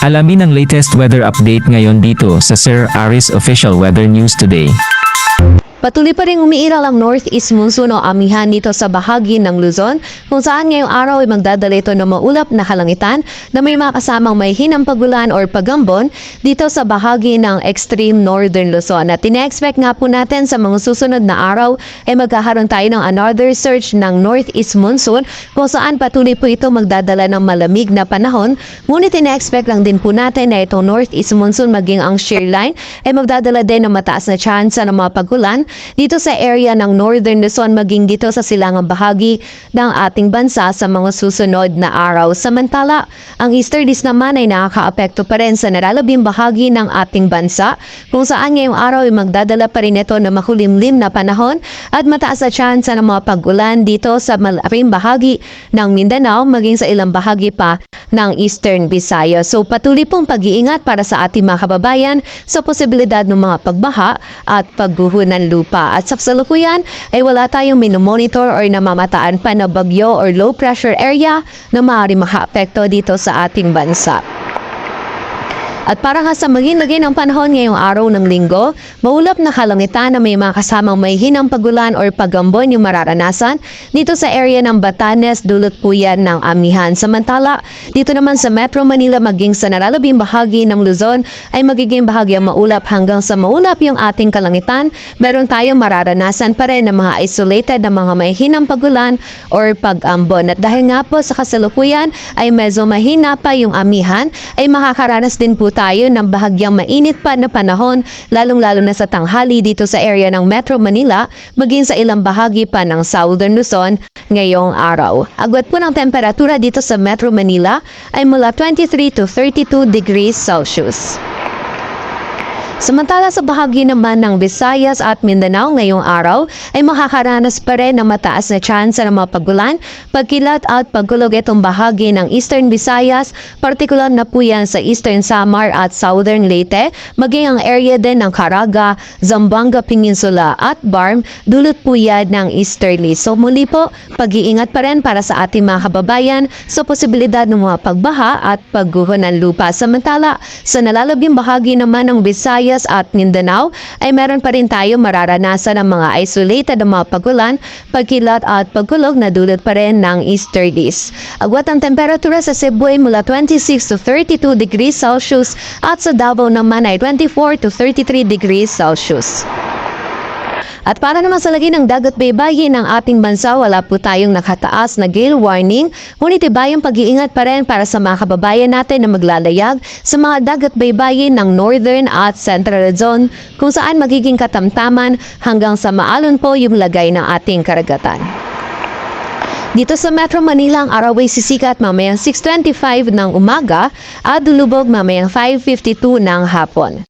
Alamin ang latest weather update ngayon dito sa Sir Aris Official Weather News Today. Patuloy pa rin umiiral ang northeast monsoon o amihan dito sa bahagi ng Luzon kung saan ngayong araw ay magdadala ito ng maulap na kalangitan na may mga kasamang may hinang pagulan or pagambon dito sa bahagi ng extreme northern Luzon. At ine-expect nga po natin sa mga susunod na araw ay magkakaroon tayo ng another surge ng northeast monsoon kung saan patuloy po ito magdadala ng malamig na panahon. Ngunit ine-expect lang din po natin na itong northeast monsoon maging ang shear line ay magdadala din ng mataas na tsansa ng mga pagulan dito sa area ng Northern Luzon maging dito sa silangang bahagi ng ating bansa sa mga susunod na araw. Samantala, ang easterlies naman ay nakakaapekto pa rin sa nalalabing bahagi ng ating bansa kung saan ngayong araw ay magdadala pa rin ito ng makulimlim na panahon at mataas na tsansa ng mga pag-ulan dito sa malaking bahagi ng Mindanao maging sa ilang bahagi pa ng Eastern Visayas. So patuloy pong pag-iingat para sa ating mga kababayan sa posibilidad ng mga pagbaha at pagguho ng lupa. At sa kasalukuyan ay wala tayong minomonitor or namamataan pa na bagyo or low pressure area na maaari makaapekto dito sa ating bansa. At para nga sa maging ng panahon ngayong araw ng linggo, maulap na kalangitan na may mga kasamang may hinang pagulan or pagambon yung mararanasan dito sa area ng Batanes, dulot po yan ng amihan. Samantala, dito naman sa Metro Manila maging sa nalalabing bahagi ng Luzon ay magiging bahagyang maulap hanggang sa maulap yung ating kalangitan. Meron tayong mararanasan pa rin ng mga isolated na mga may hinang pagulan or pag-ambon. At dahil nga po sa kasalukuyan ay medyo mahina pa yung amihan, ay makakaranas din po tayo ng bahagyang mainit pa na panahon, lalong-lalo na sa tanghali dito sa area ng Metro Manila, maging sa ilang bahagi pa ng Southern Luzon ngayong araw. Agwat po ng temperatura dito sa Metro Manila ay mula 23 to 32 degrees Celsius. Samantala sa bahagi naman ng Visayas at Mindanao ngayong araw ay makakaranas pa rin ng mataas na tsansa ng mga pagulan, pagkilat at pagkulog itong bahagi ng Eastern Visayas, partikular na po yan sa Eastern Samar at Southern Leyte, maging ang area din ng Caraga, Zamboanga Peninsula at Barm, dulot po yan ng easterly. So muli po, pag-iingat pa rin para sa ating mga kababayan sa posibilidad ng mga pagbaha at pagguho ng lupa. Samantala, sa nalalabing bahagi naman ng Visayas at Mindanao ay meron pa rin tayo mararanasan ng mga isolated na mga pagulan, pagkilat at pagkulog na dulot pa rin ng easterlies. Agwat ang temperatura sa Cebu ay mula 26 to 32 degrees Celsius at sa Davao naman ay 24 to 33 degrees Celsius. At para naman sa lagi ng dagat baybayin ng ating bansa, wala po tayong nakataas na gale warning, ngunit ibayang pag-iingat pa rin para sa mga kababayan natin na maglalayag sa mga dagat baybayin ng Northern at Central Luzon kung saan magiging katamtaman hanggang sa maalon po yung lagay ng ating karagatan. Dito sa Metro Manila, ang araw ay sisikat mamayang 6:25 ng umaga at lulubog mamayang 5:52 ng hapon.